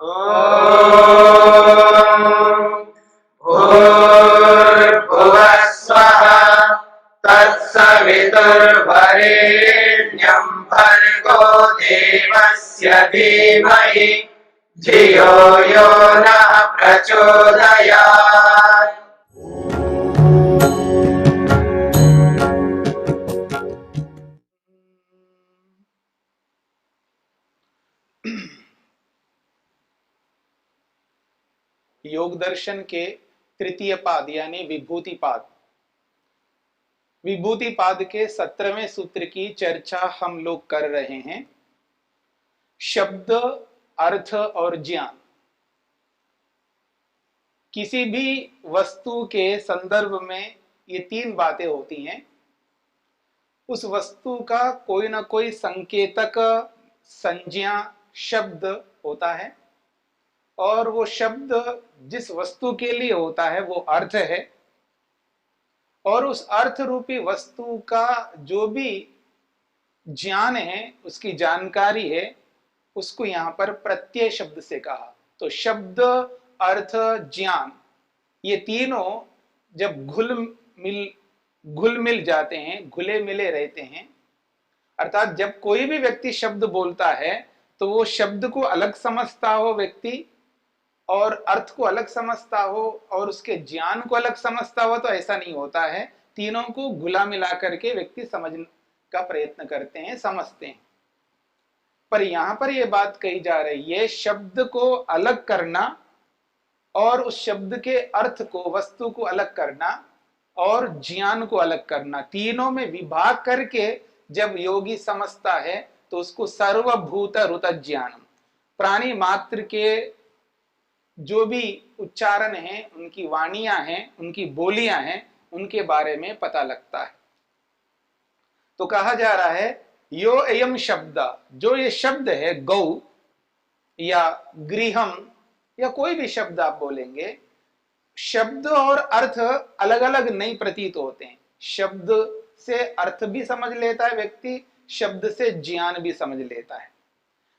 ॐ भूर्भुवः स्वः तत्सवितुर्वरेण्यं भर्गो देवस्य धीमहि धियो यो नः प्रचोदयात्। योग दर्शन के तृतीय पाद यानी विभूति पाद, विभूति पाद के 17वें सूत्र की चर्चा हम लोग कर रहे हैं। शब्द, अर्थ और ज्ञान। किसी भी वस्तु के संदर्भ में ये तीन बातें होती हैं। उस वस्तु का कोई ना कोई संकेतक, संज्ञा, शब्द होता है और वो शब्द जिस वस्तु के लिए होता है वो अर्थ है और उस अर्थ रूपी वस्तु का जो भी ज्ञान है, उसकी जानकारी है, उसको यहां पर प्रत्यय शब्द से कहा। तो शब्द, अर्थ, ज्ञान ये तीनों जब घुल मिल जाते हैं, घुले मिले रहते हैं, अर्थात जब कोई भी व्यक्ति शब्द बोलता है तो वो शब्द को अलग समझता हो व्यक्ति और अर्थ को अलग समझता हो और उसके ज्ञान को अलग समझता हो, तो ऐसा नहीं होता है। तीनों को घुला मिला करके व्यक्ति समझने का प्रयत्न करते हैं, समझते हैं। पर यहां पर यह बात कही जा रही है, शब्द को अलग करना और उस शब्द के अर्थ को, वस्तु को अलग करना और ज्ञान को अलग करना, तीनों में विभाग करके जब योगी समझता है तो उसको सर्वभूत ऋत ज्ञानम, प्राणी मात्र के जो भी उच्चारण हैं, उनकी वाणियां हैं, उनकी बोलियां हैं, उनके बारे में पता लगता है। तो कहा जा रहा है यो अयम शब्द, जो ये शब्द है गौ या गृहम या कोई भी शब्द आप बोलेंगे, शब्द और अर्थ अलग अलग नहीं प्रतीत होते हैं। शब्द से अर्थ भी समझ लेता है व्यक्ति, शब्द से ज्ञान भी समझ लेता है।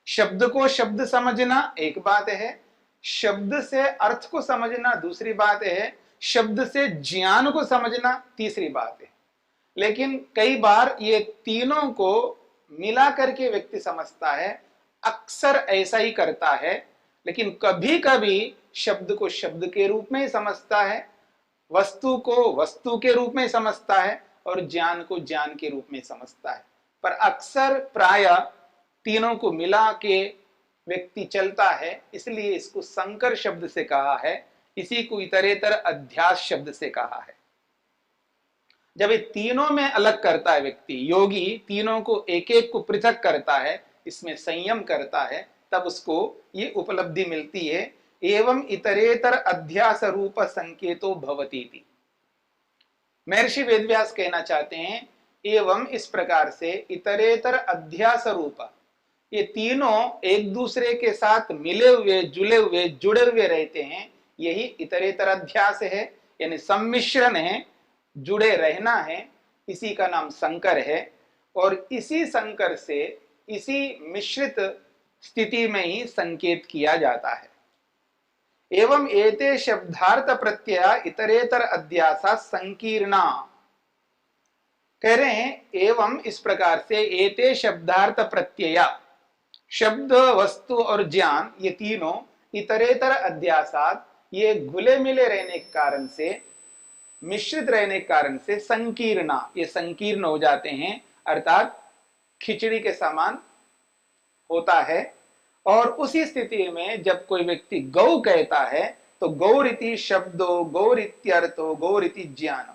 शब्द को शब्द समझना एक बात है, शब्द से अर्थ को समझना दूसरी बात है, शब्द से ज्ञान को समझना तीसरी बात है। लेकिन कई बार ये तीनों को मिला करके व्यक्ति समझता है, अक्सर ऐसा ही करता है। लेकिन कभी कभी शब्द को शब्द के रूप में ही समझता है, वस्तु को वस्तु के रूप में समझता है और ज्ञान को ज्ञान के रूप में समझता है। पर अक्सर प्रायः तीनों को मिला के व्यक्ति चलता है, इसलिए इसको संकर शब्द से कहा है, इसी को इतरेतर अध्यास शब्द से कहा है। जब ये तीनों में अलग करता है व्यक्ति, योगी तीनों को एक एक को पृथक करता है, इसमें संयम करता है, तब उसको ये उपलब्धि मिलती है। एवं इतरेतर अध्यास रूप संकेतो भवती थी। महर्षि वेदव्यास कहना चाहते हैं एवं इस प्रकार से इतरेतर अध्यास रूप, ये तीनों एक दूसरे के साथ मिले हुए, जुले हुए, जुड़े हुए रहते हैं, यही इतरेतर अध्यास है, यानी सम्मिश्रण है, जुड़े रहना है, इसी का नाम संकर है। और इसी संकर से, इसी मिश्रित स्थिति में ही संकेत किया जाता है। एवं एते शब्दार्थ प्रत्यय इतरेतर अध्यासा संकीर्णा, कह रहे हैं एवं इस प्रकार से एते शब्दार्थ प्रत्यय, शब्द, वस्तु और ज्ञान ये तीनों इतरेतर अध्यासात, ये घुले मिले रहने के कारण से, मिश्रित रहने के कारण से संकीर्णा, ये संकीर्ण हो जाते हैं, अर्थात खिचड़ी के समान होता है। और उसी स्थिति में जब कोई व्यक्ति गौ कहता है तो गौरिति शब्दो, गौरित्यर्थो, गौरिति ज्ञानम,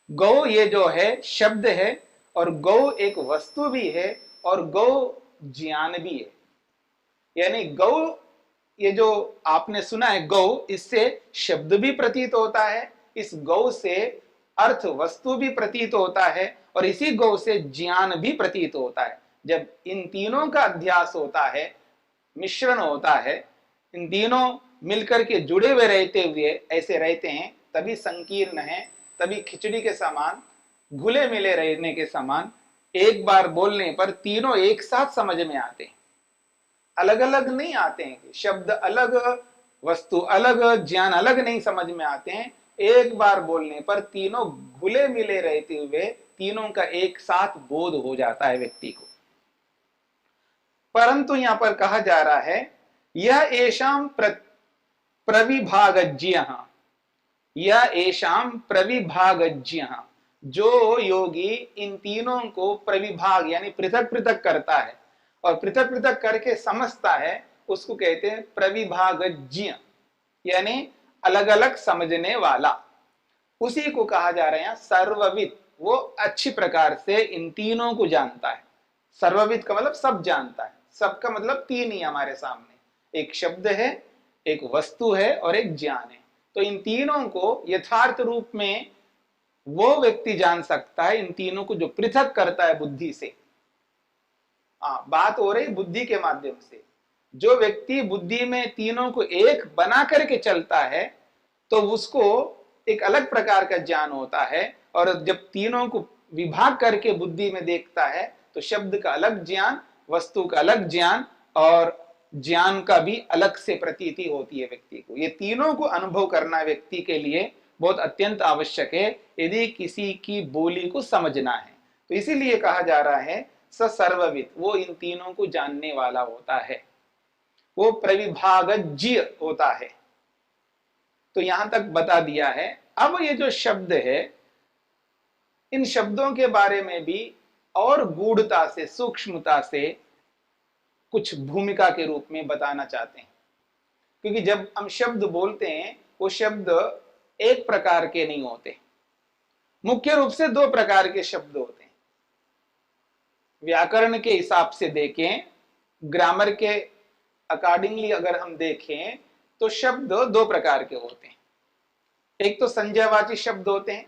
गौ ये जो है शब्द है और गौ एक वस्तु भी है और गौ ज्ञान भी है। यानी गौ, ये जो आपने सुना है गौ, इससे शब्द भी प्रतीत होता है, इस गौ से अर्थ वस्तु भी प्रतीत होता है और इसी गौ से ज्ञान भी प्रतीत होता है। जब इन तीनों का अध्यास होता है, मिश्रण होता है, इन तीनों मिलकर के जुड़े हुए रहते हुए ऐसे रहते हैं, तभी संकीर्ण है, तभी खिचड़ी के समान, घुले मिले रहने के समान, एक बार बोलने पर तीनों एक साथ समझ में आते हैं। अलग अलग नहीं आते हैं, शब्द अलग, वस्तु अलग, ज्ञान अलग नहीं समझ में आते हैं। एक बार बोलने पर तीनों घुले मिले रहते हुए तीनों का एक साथ बोध हो जाता है व्यक्ति को। परंतु यहां पर कहा जा रहा है यह एषाम प्रविभागज्ञ, यह एषाम प्रविभागज्ञ, जो योगी इन तीनों को प्रविभाग यानी पृथक पृथक करता है और पृथक पृथक करके समझता है, उसको कहते हैं प्रविभागज्ञ, यानी अलग अलग समझने वाला। उसी को कहा जा रहा है सर्वविद, वो अच्छी प्रकार से इन तीनों को जानता है। सर्वविद का मतलब सब जानता है, सबका मतलब तीन ही हमारे सामने, एक शब्द है, एक वस्तु है और एक ज्ञान है। तो इन तीनों को यथार्थ रूप में वो व्यक्ति जान सकता है, इन तीनों को जो पृथक करता है बुद्धि से। बात हो रही बुद्धि के माध्यम से। जो व्यक्ति बुद्धि में तीनों को एक बना करके चलता है तो उसको एक अलग प्रकार का ज्ञान होता है, और जब तीनों को विभाग करके बुद्धि में देखता है तो शब्द का अलग ज्ञान, वस्तु का अलग ज्ञान और ज्ञान का भी अलग से प्रतीति होती है व्यक्ति को। ये तीनों को अनुभव करना व्यक्ति के लिए बहुत अत्यंत आवश्यक है यदि किसी की बोली को समझना है। तो इसीलिए कहा जा रहा है स सर्वविद, वो इन तीनों को जानने वाला होता है, वो प्रविभागज्ञ होता है। तो यहां तक बता दिया है। अब ये जो शब्द है, इन शब्दों के बारे में भी और गूढ़ता से, सूक्ष्मता से कुछ भूमिका के रूप में बताना चाहते हैं। क्योंकि जब हम शब्द बोलते हैं वो शब्द एक प्रकार के नहीं होते, मुख्य रूप से दो प्रकार के शब्द होते हैं। व्याकरण के हिसाब से देखें, ग्रामर के अकॉर्डिंगली अगर हम देखें तो शब्द दो प्रकार के होते हैं। एक तो संज्ञावाची शब्द होते हैं,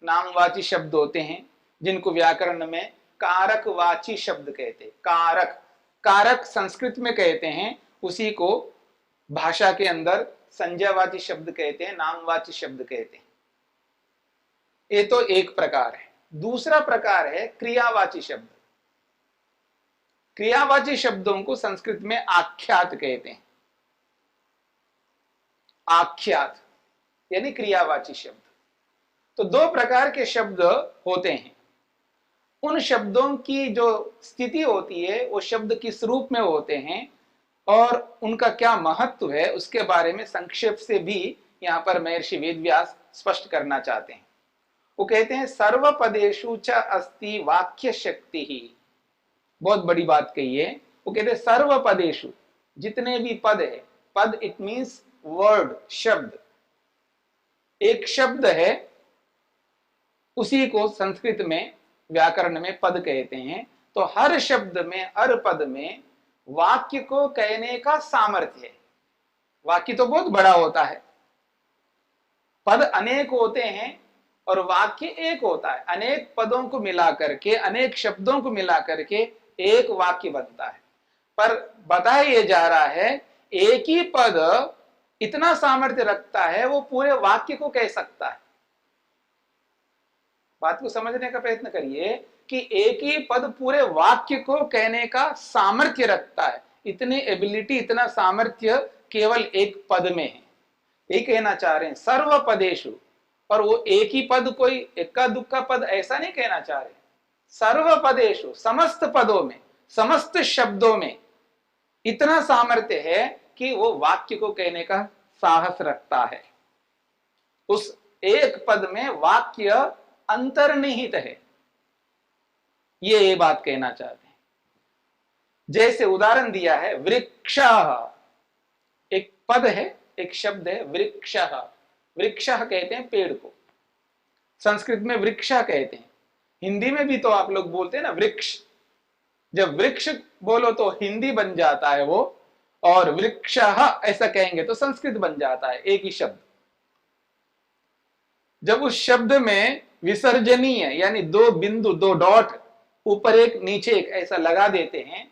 नामवाची शब्द होते हैं, जिनको व्याकरण में कारकवाची शब्द कहते हैं। कारक, कारक संस्कृत में कहते हैं, उसी को भाषा के अंदर संज्ञावाची शब्द कहते हैं, नामवाची शब्द कहते हैं। ये तो एक प्रकार है। दूसरा प्रकार है क्रियावाची शब्द। क्रियावाची शब्दों को संस्कृत में आख्यात कहते हैं। आख्यात यानी क्रियावाची शब्द। तो दो प्रकार के शब्द होते हैं। उन शब्दों की जो स्थिति होती है, वो शब्द किस रूप में होते हैं और उनका क्या महत्व है, उसके बारे में संक्षेप से भी यहां पर महर्षि वेदव्यास स्पष्ट करना चाहते हैं। वो कहते हैं सर्वपदेषु च अस्ति वाक्य शक्ति ही। बहुत बड़ी बात कही है। वो कहते हैं सर्वपदेषु, जितने भी पद है, पद इट मीन्स वर्ड, शब्द। एक शब्द है, उसी को संस्कृत में व्याकरण में पद कहते हैं। तो हर शब्द में, हर पद में वाक्य को कहने का सामर्थ्य है। वाक्य तो बहुत बड़ा होता है, पद अनेक होते हैं और वाक्य एक होता है। अनेक पदों को मिला करके, अनेक शब्दों को मिला करके एक वाक्य बनता है। पर बताया यह जा रहा है एक ही पद इतना सामर्थ्य रखता है, वो पूरे वाक्य को कह सकता है। बात को समझने का प्रयत्न करिए कि एक ही पद पूरे वाक्य को कहने का सामर्थ्य रखता है। इतनी एबिलिटी, इतना सामर्थ्य केवल एक पद में है। ये कहना चाह रहे हैं सर्व पदेषु, और वो एक ही पद, कोई इक्का दुक्का पद ऐसा नहीं कहना चाह रहे। सर्व पदेषु, समस्त पदों में, समस्त शब्दों में इतना सामर्थ्य है कि वो वाक्य को कहने का साहस रखता है। उस एक पद में वाक्य अंतर्निहित है, ये बात कहना चाहते हैं। जैसे उदाहरण दिया है वृक्ष, एक पद है, एक शब्द है वृक्ष। वृक्ष कहते हैं पेड़ को, संस्कृत में वृक्षा कहते हैं। हिंदी में भी तो आप लोग बोलते हैं ना वृक्ष। जब वृक्ष बोलो तो हिंदी बन जाता है वो, और वृक्ष ऐसा कहेंगे तो संस्कृत बन जाता है, एक ही शब्द। जब उस शब्द में विसर्जनीय यानी दो बिंदु, दो डॉट, ऊपर एक नीचे एक ऐसा लगा देते हैं,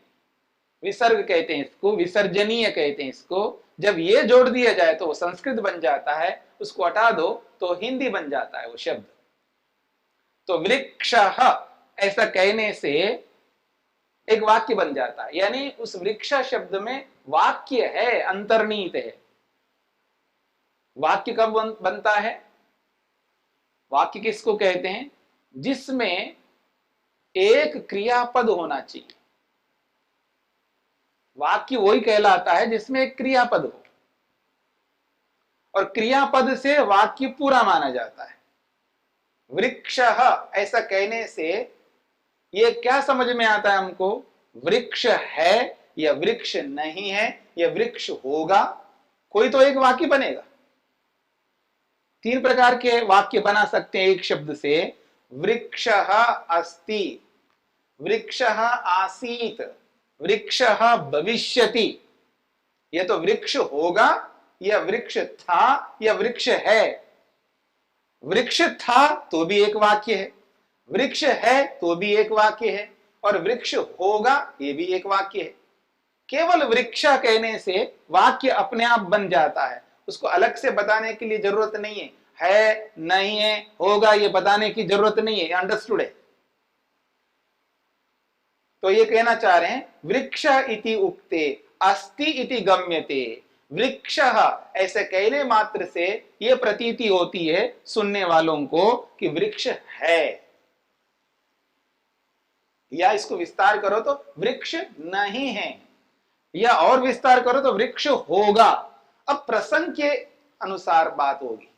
विसर्ग कहते हैं इसको, विसर्जनीय कहते हैं इसको। जब ये जोड़ दिया जाए तो वो संस्कृत बन जाता है, उसको हटा दो तो हिंदी बन जाता है वो शब्द। तो वृक्ष ऐसा कहने से एक वाक्य बन जाता है। यानी उस वृक्ष शब्द में वाक्य है, अंतर्निहित है। वाक्य कब बनता है? वाक्य किसको कहते हैं? जिसमें एक क्रियापद होना चाहिए। वाक्य वही कहलाता है जिसमें एक क्रियापद हो, और क्रियापद से वाक्य पूरा माना जाता है। वृक्षः ऐसा कहने से ये क्या समझ में आता है हमको? वृक्ष है या वृक्ष नहीं है या वृक्ष होगा, कोई तो एक वाक्य बनेगा। तीन प्रकार के वाक्य बना सकते हैं एक शब्द से। वृक्षः अस्ति, वृक्षः आसीत, वृक्षः भविष्यति। यह तो वृक्ष होगा, या वृक्ष था, या वृक्ष है। वृक्ष था तो भी एक वाक्य है, वृक्ष है तो भी एक वाक्य है, और वृक्ष होगा ये भी एक वाक्य है। केवल वृक्ष कहने से वाक्य अपने आप बन जाता है, उसको अलग से बताने की लिए जरूरत नहीं है नहीं है, होगा ये बताने की जरूरत नहीं है। अंडरस्टूड है? तो ये कहना चाह रहे हैं वृक्ष इति उक्ते अस्ति इति गम्यते। वृक्ष ऐसे कहने मात्र से यह प्रतीति होती है सुनने वालों को कि वृक्ष है, या इसको विस्तार करो तो वृक्ष नहीं है, या और विस्तार करो तो वृक्ष होगा। अब प्रसंग के अनुसार बात होगी।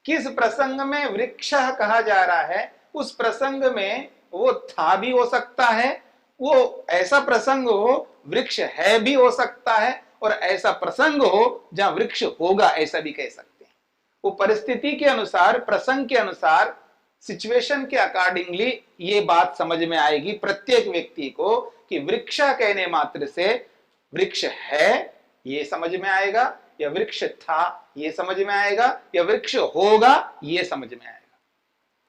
किस प्रसंग में वृक्ष कहा जा रहा है, उस प्रसंग में वो था भी हो सकता है, वो ऐसा प्रसंग हो वृक्ष है भी हो सकता है, और ऐसा प्रसंग हो जहां वृक्ष होगा ऐसा भी कह सकते हैं। वो परिस्थिति के अनुसार, प्रसंग के अनुसार, सिचुएशन के अकॉर्डिंगली ये बात समझ में आएगी प्रत्येक व्यक्ति को कि वृक्ष कहने मात्र से वृक्ष है ये समझ में आएगा, या वृक्ष था ये समझ में आएगा, या वृक्ष होगा ये समझ में आएगा।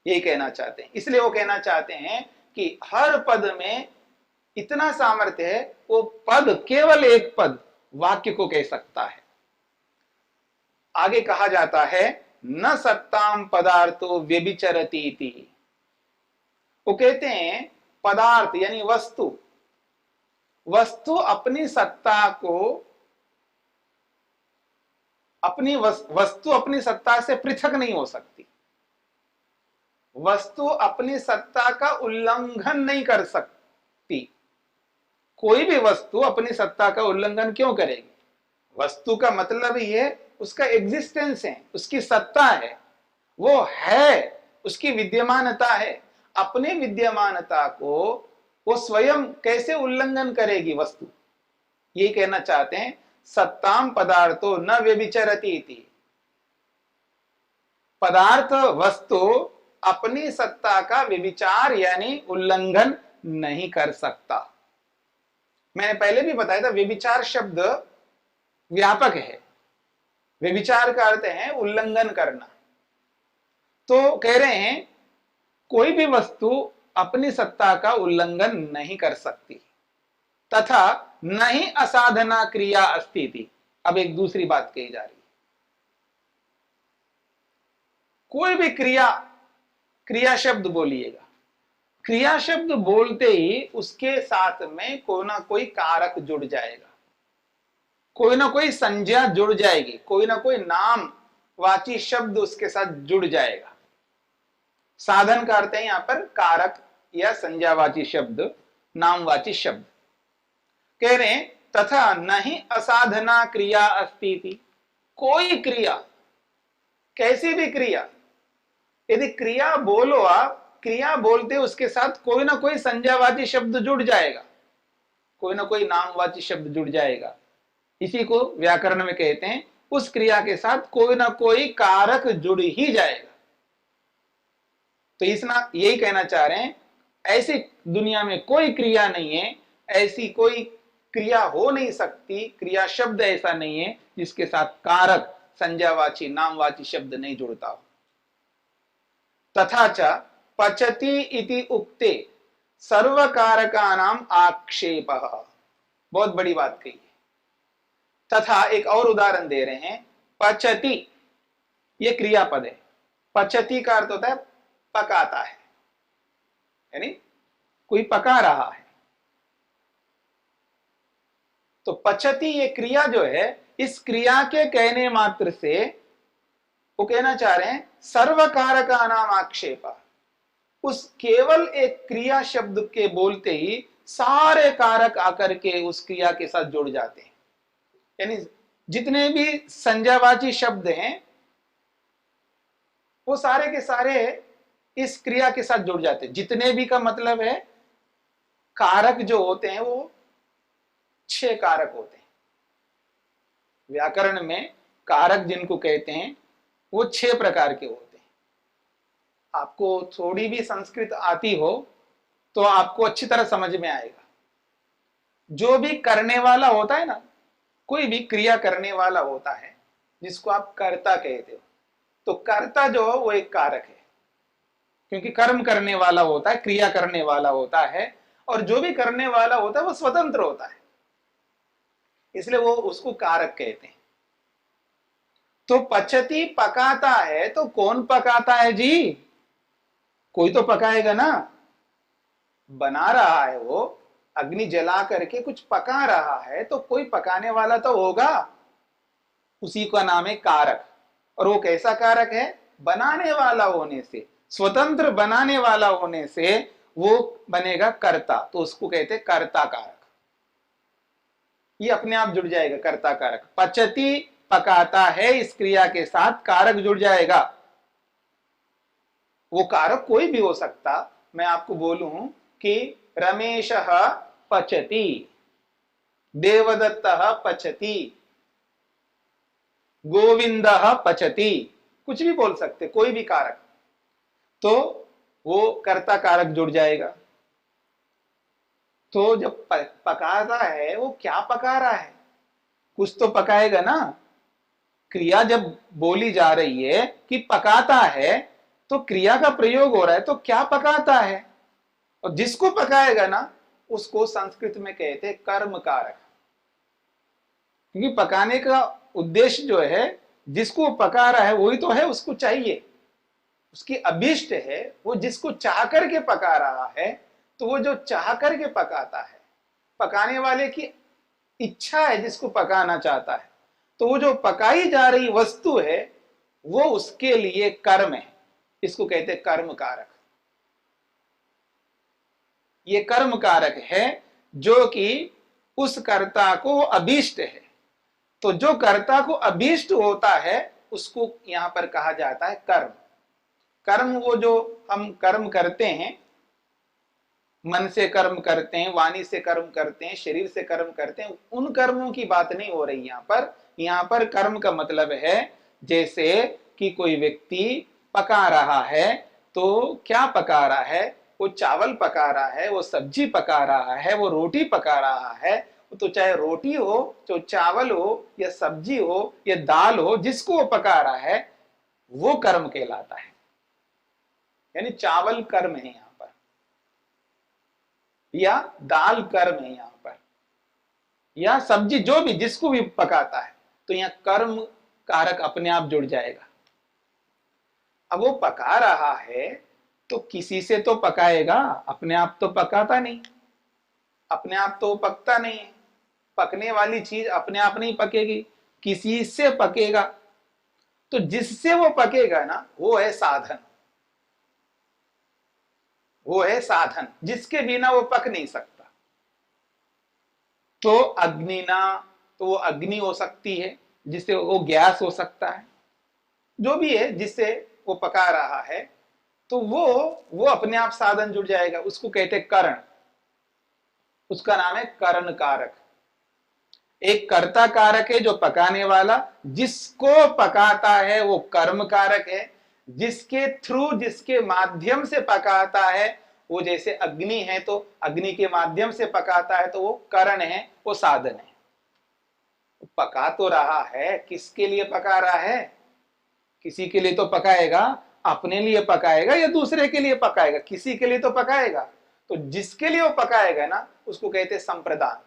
यही कहना चाहते हैं। इसलिए वो कहना चाहते हैं कि हर पद में इतना सामर्थ्य है, वो पद केवल एक पद वाक्य को कह सकता है। आगे कहा जाता है न सत्ताम पदार्थो व्यभिचरति इति। वो कहते हैं पदार्थ यानी वस्तु, वस्तु अपनी सत्ता को, वस्तु अपनी सत्ता से पृथक नहीं हो सकती। वस्तु अपनी सत्ता का उल्लंघन नहीं कर सकती। कोई भी वस्तु अपनी सत्ता का उल्लंघन क्यों करेगी? वस्तु का मतलब ही है उसका एग्जिस्टेंस है, उसकी सत्ता है, वो है, उसकी विद्यमानता है। अपने विद्यमानता को वो स्वयं कैसे उल्लंघन करेगी वस्तु? यही कहना चाहते हैं सत्ताम पदार्थो न व्यभिचरति इति। पदार्थ वस्तु अपनी सत्ता का व्यभिचार यानी उल्लंघन नहीं कर सकता। मैंने पहले भी बताया था व्यभिचार शब्द व्यापक है। व्यभिचार का अर्थ है उल्लंघन करना। तो कह रहे हैं कोई भी वस्तु अपनी सत्ता का उल्लंघन नहीं कर सकती, तथा न ही असाधना क्रिया अस्ति थी। अब एक दूसरी बात कही जा रही है। कोई भी क्रिया शब्द बोलिएगा, क्रिया शब्द बोलते ही उसके साथ में कोई ना कोई कारक जुड़ जाएगा, कोई ना कोई संज्ञा जुड़ जाएगी, कोई ना कोई नाम वाची शब्द उसके साथ जुड़ जाएगा। साधन का अर्थ है यहां पर कारक या संज्ञावाची शब्द, नामवाची शब्द। कह रहे हैं तथा नहीं असाधना क्रिया अस्ति थी। कोई क्रिया, कैसी भी क्रिया, यदि क्रिया बोलो आप, क्रिया बोलते उसके साथ कोई ना कोई संज्ञावाची शब्द जुड़ जाएगा, कोई ना कोई नामवाची शब्द जुड़ जाएगा। इसी को व्याकरण में कहते हैं उस क्रिया के साथ कोई ना कोई कारक जुड़ ही जाएगा। तो इसना यही कहना चाह रहे हैं ऐसी दुनिया में कोई क्रिया नहीं है, ऐसी कोई क्रिया हो नहीं सकती, क्रिया शब्द ऐसा नहीं है जिसके साथ कारक संज्ञावाची नामवाची शब्द नहीं जुड़ता हो। तथा च पचति इति उक्ते सर्वकारकानाम आक्षेपः। बहुत बड़ी बात कही है। तथा एक और उदाहरण दे रहे हैं, पचति ये क्रियापद है। पचति का अर्थ होता है पकाता है, यानी कोई पका रहा है। तो पचती ये क्रिया जो है, इस क्रिया के कहने मात्र से वो कहना चाह रहे हैं सर्वकारका नाम आक्षेपा। उस केवल एक क्रिया शब्द के बोलते ही सारे कारक आकर के उस क्रिया के साथ जुड़ जाते हैं। यानी जितने भी संज्ञावाची शब्द हैं वो सारे के सारे इस क्रिया के साथ जुड़ जाते हैं। जितने भी का मतलब है कारक जो होते हैं वो 6 कारक होते हैं। व्याकरण में कारक जिनको कहते हैं वो 6 प्रकार के होते हैं। आपको थोड़ी भी संस्कृत आती हो तो आपको अच्छी तरह समझ में आएगा। जो भी करने वाला होता है ना, कोई भी क्रिया करने वाला होता है जिसको आप कर्ता कहते हो, तो कर्ता जो है वो एक कारक है, क्योंकि कर्म करने वाला होता है, क्रिया करने वाला होता है, और जो भी करने वाला होता है वो स्वतंत्र होता है, इसलिए वो उसको कारक कहते हैं। तो पचती पकाता है, तो कौन पकाता है जी? कोई तो पकाएगा ना। बना रहा है वो, अग्नि जला करके कुछ पका रहा है, तो कोई पकाने वाला तो होगा, उसी का नाम है कारक। और वो कैसा कारक है? बनाने वाला होने से, स्वतंत्र बनाने वाला होने से वो बनेगा कर्ता, तो उसको कहते हैं कर्ता कारक। ये अपने आप जुड़ जाएगा कर्ता कारक। पचती पकाता है, इस क्रिया के साथ कारक जुड़ जाएगा। वो कारक कोई भी हो सकता। मैं आपको बोलूं कि रमेशः पचति, देवदत्तः पचति, गोविंदः पचति, कुछ भी बोल सकते, कोई भी कारक, तो वो कर्ता कारक जुड़ जाएगा। तो जब पकाता है, वो क्या पका रहा है? कुछ तो पकाएगा ना। क्रिया जब बोली जा रही है कि पकाता है, तो क्रिया का प्रयोग हो रहा है, तो क्या पकाता है? और जिसको पकाएगा ना, उसको संस्कृत में कहते हैं कर्म कारक। क्योंकि पकाने का उद्देश्य जो है, जिसको पका रहा है वही तो है, उसको चाहिए, उसकी अभीष्ट है, वो जिसको चाह करके पका रहा है, तो वो जो चाह करके पकाता है, पकाने वाले की इच्छा है जिसको पकाना चाहता है, तो वो जो पकाई जा रही वस्तु है वो उसके लिए कर्म है, इसको कहते हैं कर्म कारक। ये कर्म कारक है जो कि उस कर्ता को अभीष्ट है। तो जो कर्ता को अभीष्ट होता है उसको यहां पर कहा जाता है कर्म। कर्म वो जो हम कर्म करते हैं, मन से कर्म करते हैं, वाणी से कर्म करते हैं, शरीर से कर्म करते हैं, उन कर्मों की बात नहीं हो रही यहां पर। यहां पर कर्म का मतलब है जैसे कि कोई व्यक्ति पका रहा है, तो क्या पका रहा है? वो चावल पका रहा है, वो सब्जी पका रहा है, वो रोटी पका रहा है। तो चाहे रोटी हो, चाहे चावल हो, या सब्जी हो, या दाल हो, जिसको वो पका रहा है वो कर्म कहलाता है। यानी चावल कर्म है यहां पर, या दाल कर्म है यहां पर, या सब्जी, जो भी जिसको भी पकाता है, तो यहां कर्म कारक अपने आप जुड़ जाएगा। अब वो पका रहा है तो किसी से तो पकाएगा, अपने आप तो पकाता नहीं, अपने आप तो पकता नहीं है। पकने वाली चीज अपने आप नहीं पकेगी, किसी से पकेगा। तो जिससे वो पकेगा ना, वो है साधन, वो है साधन, जिसके बिना वो पक नहीं सकता। तो अग्निना, तो वो अग्नि हो सकती है, जिससे वो गैस हो सकता है, जो भी है जिससे वो पका रहा है, तो वो अपने आप साधन जुड़ जाएगा, उसको कहते हैं करण। उसका नाम है करण कारक। एक कर्ता कारक है जो पकाने वाला, जिसको पकाता है वो कर्म कारक है, जिसके थ्रू, जिसके माध्यम से पकाता है, वो जैसे अग्नि है तो अग्नि के माध्यम से पकाता है, तो वो करण है, वो साधन है। पका तो रहा है, किसके लिए पका रहा है? किसी के लिए तो पकाएगा, अपने लिए पकाएगा या दूसरे के लिए पकाएगा? किसी के लिए तो पकाएगा। तो जिसके लिए वो पकाएगा ना, उसको कहते हैं संप्रदान।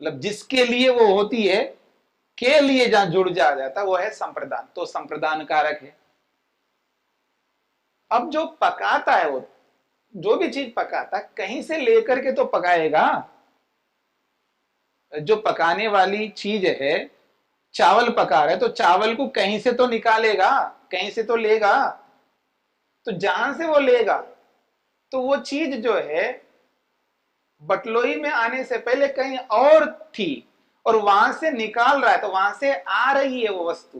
मतलब जिसके लिए वो होती है, के लिए जहां जुड़ जाता है, वो है संप्रदान, तो संप्रदान कारक है। अब जो पकाता है, वो जो भी चीज पकाता है, कहीं से लेकर के तो पकाएगा। जो पकाने वाली चीज है, चावल पका रहा है तो चावल को कहीं से तो निकालेगा, कहीं से तो लेगा, तो जहां से वो लेगा तो वो चीज जो है बटलोई में आने से पहले कहीं और थी और वहां से निकाल रहा है, तो वहां से आ रही है वो वस्तु,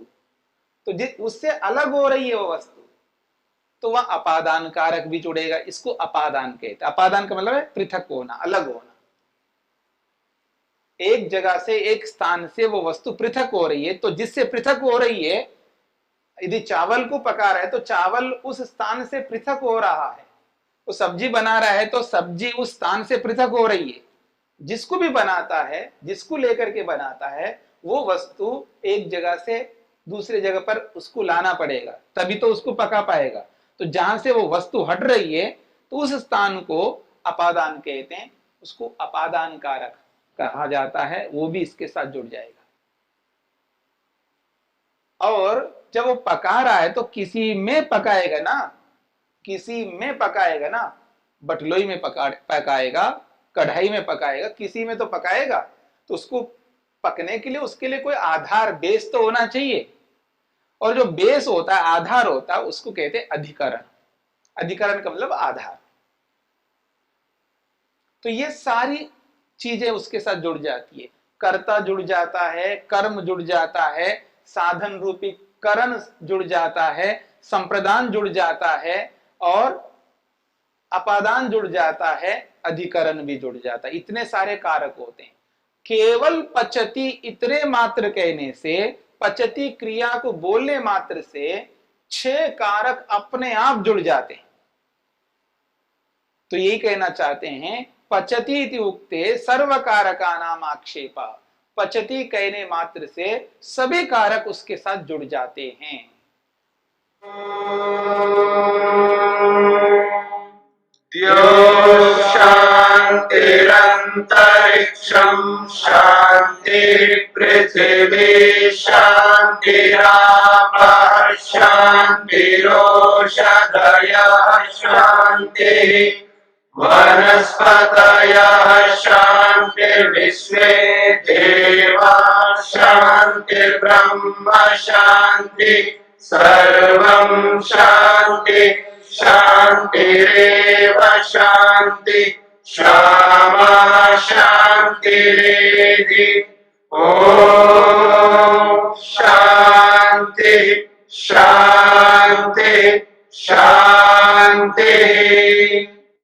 तो उससे अलग हो रही है वो वस्तु, तो वह अपादान कारक भी जुड़ेगा। इसको अपादान कहते हैं। अपादान का मतलब है पृथक होना, अलग होना। एक जगह से, एक स्थान से वो वस्तु पृथक हो रही है, तो जिससे पृथक हो रही है, यदि चावल को पका रहा है तो चावल उस स्थान से पृथक हो रहा है, वो सब्जी बना रहा है तो सब्जी उस स्थान से पृथक हो रही है। जिसको भी बनाता है, जिसको लेकर के बनाता है, वो वस्तु एक जगह से दूसरे जगह पर उसको लाना पड़ेगा, तभी तो उसको पका पाएगा। तो जहां से वो वस्तु हट रही है तो उस स्थान को अपादान कहते हैं, उसको अपादान कारक कहा जाता है, वो भी इसके साथ जुड़ जाएगा। और जब वो पका रहा है तो किसी में पकाएगा ना, किसी में पकाएगा ना, बटलोई में पकाएगा, कढ़ाई में पकाएगा, किसी में तो पकाएगा। तो उसको पकने के लिए उसके लिए कोई आधार, बेस तो होना चाहिए, और जो बेस होता है, आधार होता है, उसको कहते हैं अधिकरण। अधिकरण का मतलब आधार। तो ये सारी चीजें उसके साथ जुड़ जाती है। कर्ता जुड़ जाता है, कर्म जुड़ जाता है, साधन रूपी करण जुड़ जाता है, संप्रदान जुड़ जाता है, और अपादान जुड़ जाता है, अधिकरण भी जुड़ जाता है। इतने सारे कारक होते हैं। केवल पचती इतने मात्र कहने से, पचती क्रिया को बोलने मात्र से 6 कारक अपने आप जुड़ जाते हैं। तो यही कहना चाहते हैं, पचती इति उक्ते सर्व कारका नाम आक्षेपा। पचती कहने मात्र से सभी कारक उसके साथ जुड़ जाते हैं। शांतिरंतरिक्षं शांति पृथिवी शांतिरापः शांतिरोषधयः शांतिः वनस्पतयः शांतिर्विश्वे देवाः शांतिर्ब्रह्म शांति सर्वं शांति शांतिरेव शांति क्षमा शांतिरेधि। ओम शांति शांति शांति।